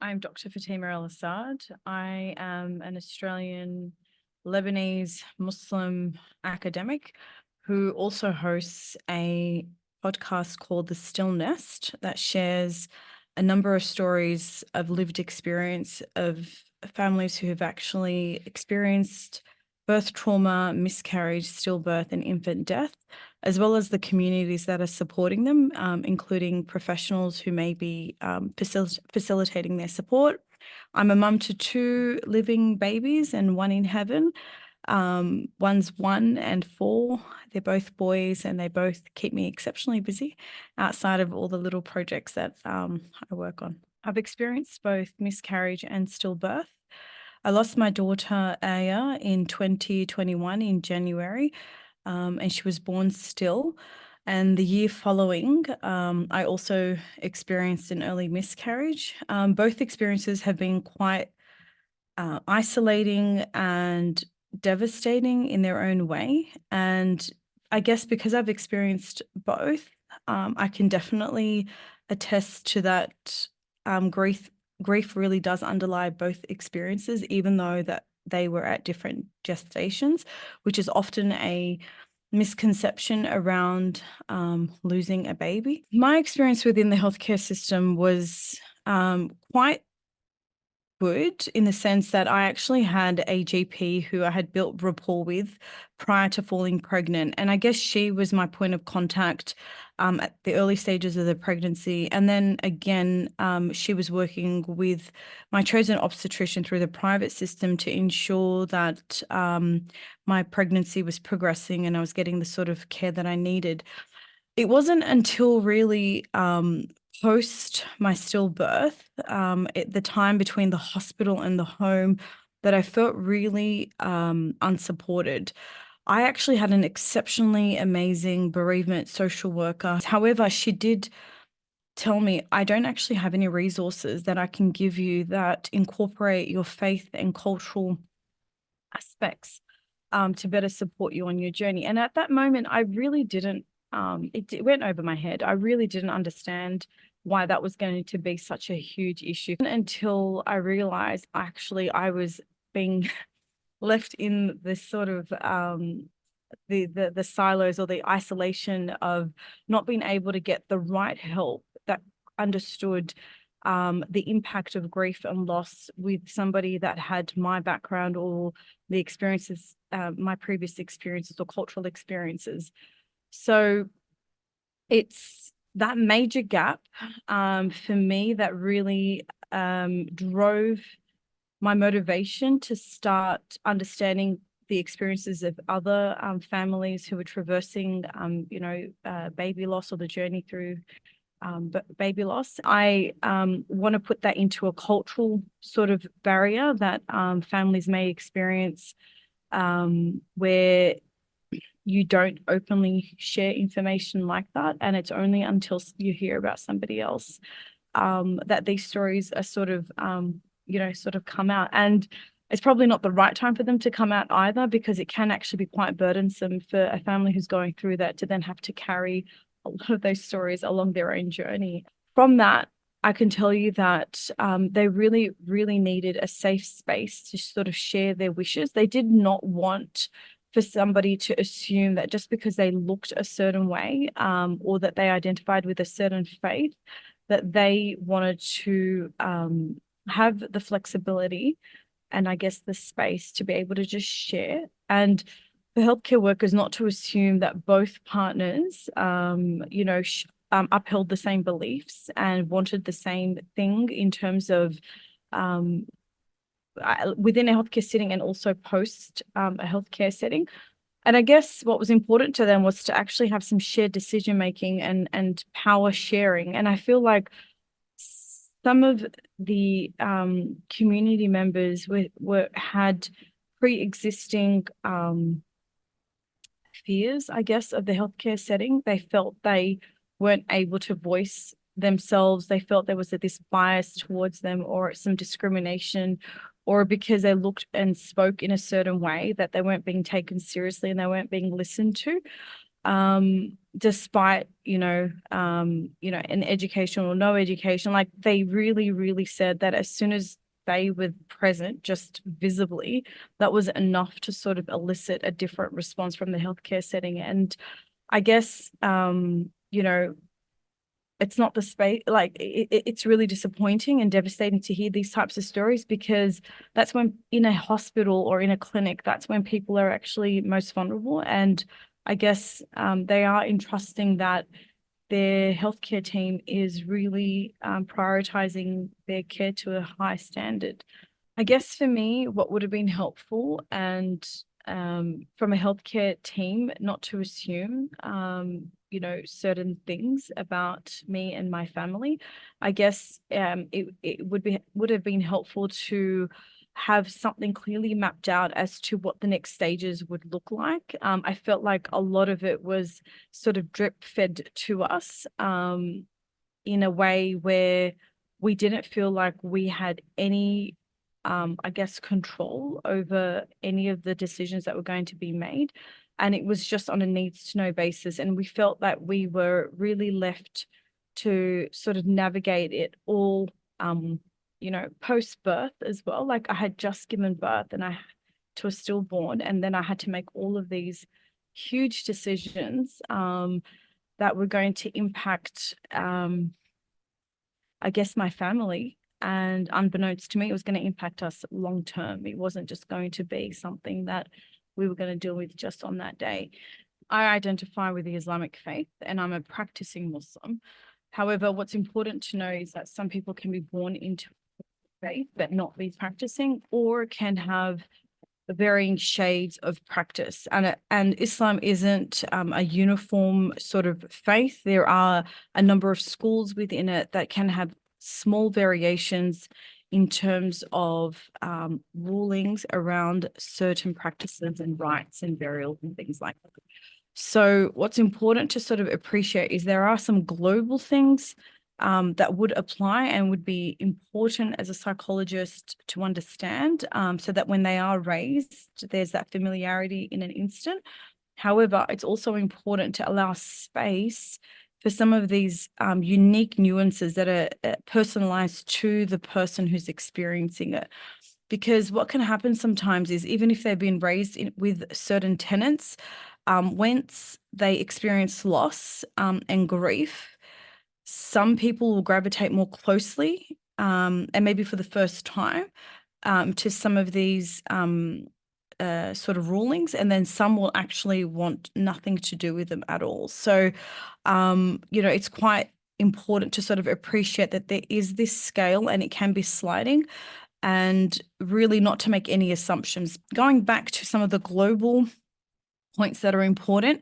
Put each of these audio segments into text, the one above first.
I'm Dr. Fatima El-Assaad. I am an Australian Lebanese Muslim academic who also hosts a podcast called The Still Nest that shares a number of stories of lived experience of families who have actually experienced birth trauma, miscarriage, stillbirth, and infant death, as well as the communities that are supporting them, including professionals who may be facilitating their support. I'm a mum to 2 living babies and 1 in heaven. One's 1 and 4. They're both boys, and they both keep me exceptionally busy outside of all the little projects that I work on. I've experienced both miscarriage and stillbirth. I lost my daughter Aya in 2021 in January, and she was born still. And the year following, I also experienced an early miscarriage. Both experiences have been quite isolating and devastating in their own way. And I guess because I've experienced both, I can definitely attest to that. Grief really does underlie both experiences, even though that they were at different gestations, which is often a misconception around losing a baby. My experience within the healthcare system was quite good in the sense that I actually had a GP who I had built rapport with prior to falling pregnant. And I guess she was my point of contact at the early stages of the pregnancy. And then again, she was working with my chosen obstetrician through the private system to ensure that my pregnancy was progressing and I was getting the sort of care that I needed. It wasn't until really post my stillbirth, at the time between the hospital and the home, that I felt really unsupported. I actually had an exceptionally amazing bereavement social worker. However, she did tell me, I don't actually have any resources that I can give you that incorporate your faith and cultural aspects to better support you on your journey. And at that moment, I really didn't, it went over my head. I really didn't understand why that was going to be such a huge issue until I realized actually I was being left in this sort of the silos or the isolation of not being able to get the right help that understood the impact of grief and loss with somebody that had my background or the experiences, my previous experiences or cultural experiences. So it's that major gap for me that really drove my motivation to start understanding the experiences of other families who were traversing, baby loss or the journey through baby loss. I want to put that into a cultural sort of barrier that families may experience where you don't openly share information like that. And it's only until you hear about somebody else that these stories are sort of come out. And it's probably not the right time for them to come out either, because it can actually be quite burdensome for a family who's going through that to then have to carry a lot of those stories along their own journey. From that, I can tell you that they really, really needed a safe space to sort of share their wishes. They did not want for somebody to assume that just because they looked a certain way or that they identified with a certain faith, that they wanted to have the flexibility and I guess the space to be able to just share. And for healthcare workers not to assume that both partners, upheld the same beliefs and wanted the same thing in terms of within a healthcare setting and also post a healthcare setting. And I guess what was important to them was to actually have some shared decision making and power sharing. And I feel like some of the community members had pre-existing fears, I guess, of the healthcare setting. They felt they weren't able to voice themselves. They felt there was this bias towards them or some discrimination, or because they looked and spoke in a certain way that they weren't being taken seriously and they weren't being listened to. despite, an education or no education, like they really, really said that as soon as they were present, just visibly, that was enough to sort of elicit a different response from the healthcare setting. And I guess, it's not the space, like it's really disappointing and devastating to hear these types of stories, because that's when in a hospital or in a clinic, that's when people are actually most vulnerable. And I guess they are entrusting that their healthcare team is really prioritizing their care to a high standard. I guess for me, what would have been helpful, and from a healthcare team, not to assume, certain things about me and my family. I guess it would have been helpful to have something clearly mapped out as to what the next stages would look like. I felt like a lot of it was sort of drip fed to us, in a way where we didn't feel like we had any, I guess, control over any of the decisions that were going to be made. And it was just on a needs to know basis. And we felt that we were really left to sort of navigate it all, post birth as well. Like I had just given birth and to a stillborn, and then I had to make all of these huge decisions that were going to impact, I guess, my family. And unbeknownst to me, it was going to impact us long term. It wasn't just going to be something that we were going to deal with just on that day. I identify with the Islamic faith and I'm a practicing Muslim. However, what's important to know is that some people can be born into faith but not be practicing, or can have varying shades of practice. And Islam isn't a uniform sort of faith. There are a number of schools within it that can have small variations in terms of rulings around certain practices and rites and burials and things like that. So what's important to sort of appreciate is there are some global things that would apply and would be important as a psychologist to understand, so that when they are raised, there's that familiarity in an instant. However, it's also important to allow space for some of these unique nuances that are personalized to the person who's experiencing it. Because what can happen sometimes is, even if they've been raised with certain tenets, once they experience loss and grief, some people will gravitate more closely, and maybe for the first time, to some of these sort of rulings, and then some will actually want nothing to do with them at all. So, it's quite important to sort of appreciate that there is this scale and it can be sliding, and really not to make any assumptions. Going back to some of the global points that are important,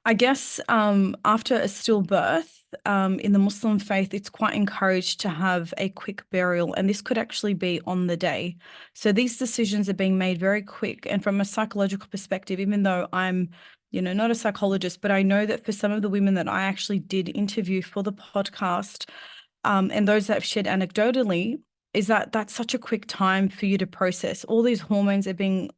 I guess after a stillbirth, in the Muslim faith, it's quite encouraged to have a quick burial, and this could actually be on the day. So these decisions are being made very quick. And from a psychological perspective, even though I'm, not a psychologist, but I know that for some of the women that I actually did interview for the podcast, and those that have shared anecdotally, is that that's such a quick time for you to process. All these hormones are being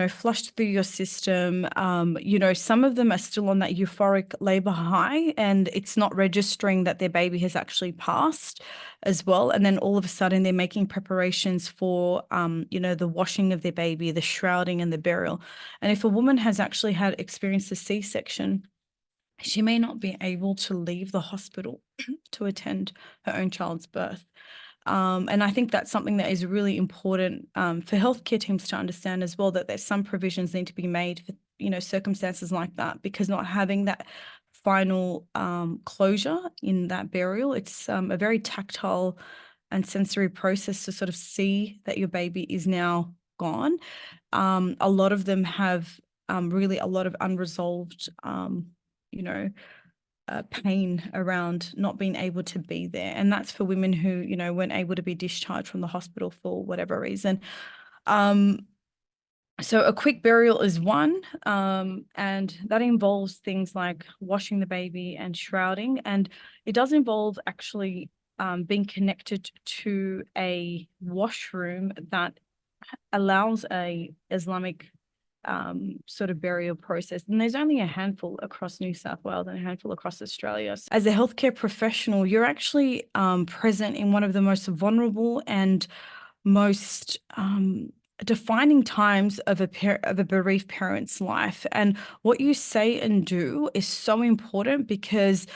flushed through your system. Some of them are still on that euphoric labor high, and it's not registering that their baby has actually passed as well. And then all of a sudden they're making preparations for, the washing of their baby, the shrouding and the burial. And if a woman has actually experienced a C-section, she may not be able to leave the hospital to attend her own child's birth. And I think that's something that is really important for healthcare teams to understand as well, that there's some provisions need to be made for, circumstances like that, because not having that final closure in that burial, it's a very tactile and sensory process to sort of see that your baby is now gone. A lot of them have really a lot of unresolved, pain around not being able to be there. And that's for women who, weren't able to be discharged from the hospital for whatever reason. So a quick burial is one, and that involves things like washing the baby and shrouding. And it does involve actually being connected to a washroom that allows a Islamic sort of burial process. And there's only a handful across New South Wales and a handful across Australia. So as a healthcare professional, you're actually present in one of the most vulnerable and most defining times of a bereaved parent's life. And what you say and do is so important, because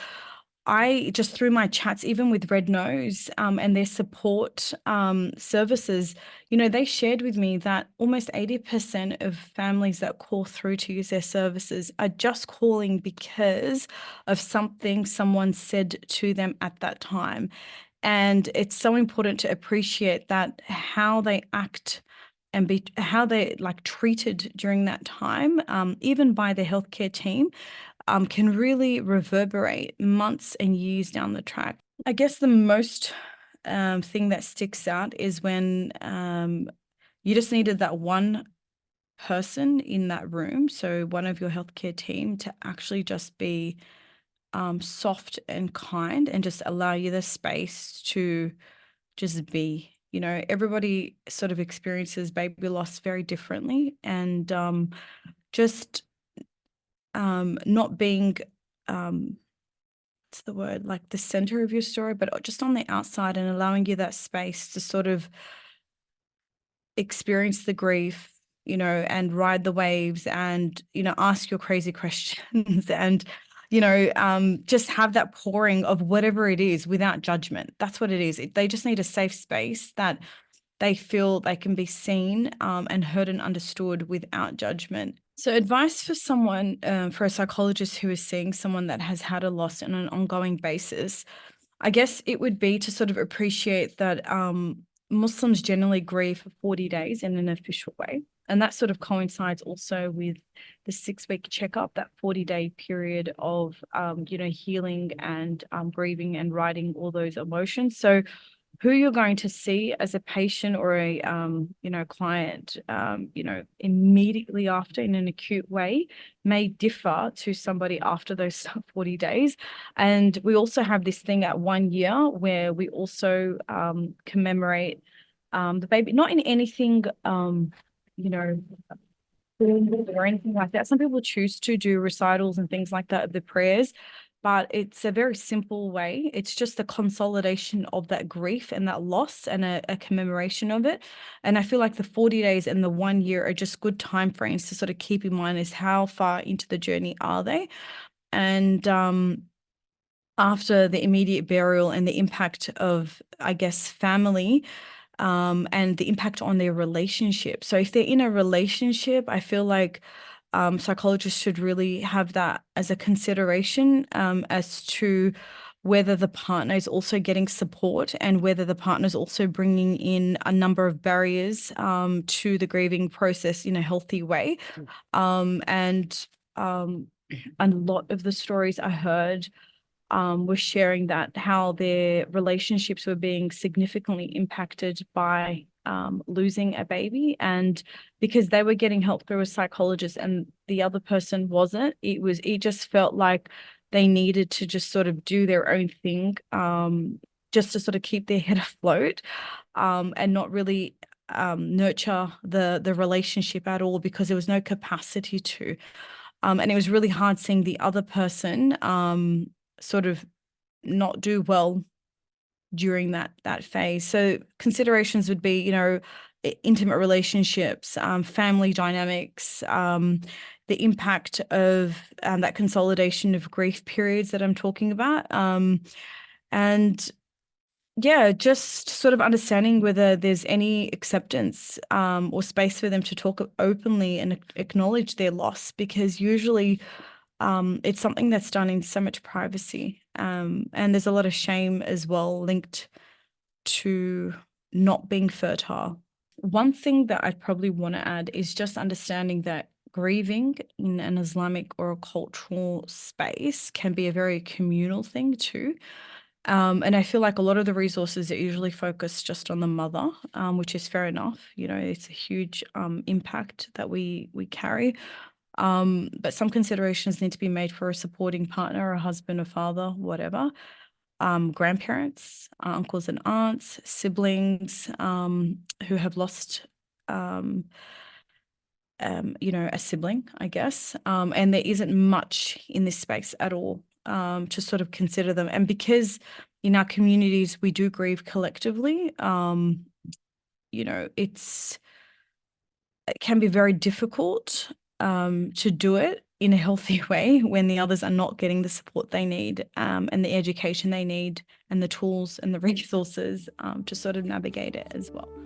I just, through my chats, even with Red Nose and their support services, they shared with me that almost 80% of families that call through to use their services are just calling because of something someone said to them at that time. And it's so important to appreciate that how they act and how they treated during that time, even by the healthcare team, can really reverberate months and years down the track. I guess the most thing that sticks out is when you just needed that one person in that room, so one of your healthcare team, to actually just be soft and kind and just allow you the space to just be. Everybody sort of experiences baby loss very differently, and just not being what's the word, like the center of your story, but just on the outside, and allowing you that space to sort of experience the grief, and ride the waves, and ask your crazy questions, and just have that pouring of whatever it is without judgment. That's what it is. They just need a safe space that they feel they can be seen and heard and understood without judgment. So advice for someone, for a psychologist who is seeing someone that has had a loss on an ongoing basis, I guess it would be to sort of appreciate that Muslims generally grieve for 40 days in an official way. And that sort of coincides also with the 6-week checkup, that 40-day period of, healing and grieving and riding all those emotions. So who you're going to see as a patient or a client immediately after in an acute way may differ to somebody after those 40 days. And we also have this thing at 1 year where we also commemorate the baby, not in anything or anything like that. Some people choose to do recitals and things like that of the prayers, but it's a very simple way. It's just a consolidation of that grief and that loss, and a commemoration of it. And I feel like the 40 days and the 1 year are just good time frames to sort of keep in mind, is how far into the journey are they. And after the immediate burial and the impact of, I guess, family, and the impact on their relationship. So if they're in a relationship, I feel like psychologists should really have that as a consideration, as to whether the partner is also getting support, and whether the partner is also bringing in a number of barriers to the grieving process in a healthy way. And a lot of the stories I heard were sharing that how their relationships were being significantly impacted by losing a baby. And because they were getting help through a psychologist and the other person wasn't, it just felt like they needed to just sort of do their own thing, just to sort of keep their head afloat, and not really nurture the relationship at all, because there was no capacity to. And it was really hard seeing the other person sort of not do well during that phase. So considerations would be, intimate relationships, family dynamics, the impact of that consolidation of grief periods that I'm talking about. And yeah, just sort of understanding whether there's any acceptance or space for them to talk openly and acknowledge their loss, because usually it's something that's done in so much privacy. And there's a lot of shame as well linked to not being fertile. One thing that I'd probably want to add is just understanding that grieving in an Islamic or a cultural space can be a very communal thing too. And I feel like a lot of the resources are usually focused just on the mother, which is fair enough. It's a huge impact that we carry. But some considerations need to be made for a supporting partner, a husband, a father, whatever. Grandparents, uncles and aunts, siblings who have lost a sibling, I guess. And there isn't much in this space at all to sort of consider them. And because in our communities we do grieve collectively, it can be very difficult to do it in a healthy way when the others are not getting the support they need, and the education they need, and the tools and the resources to sort of navigate it as well.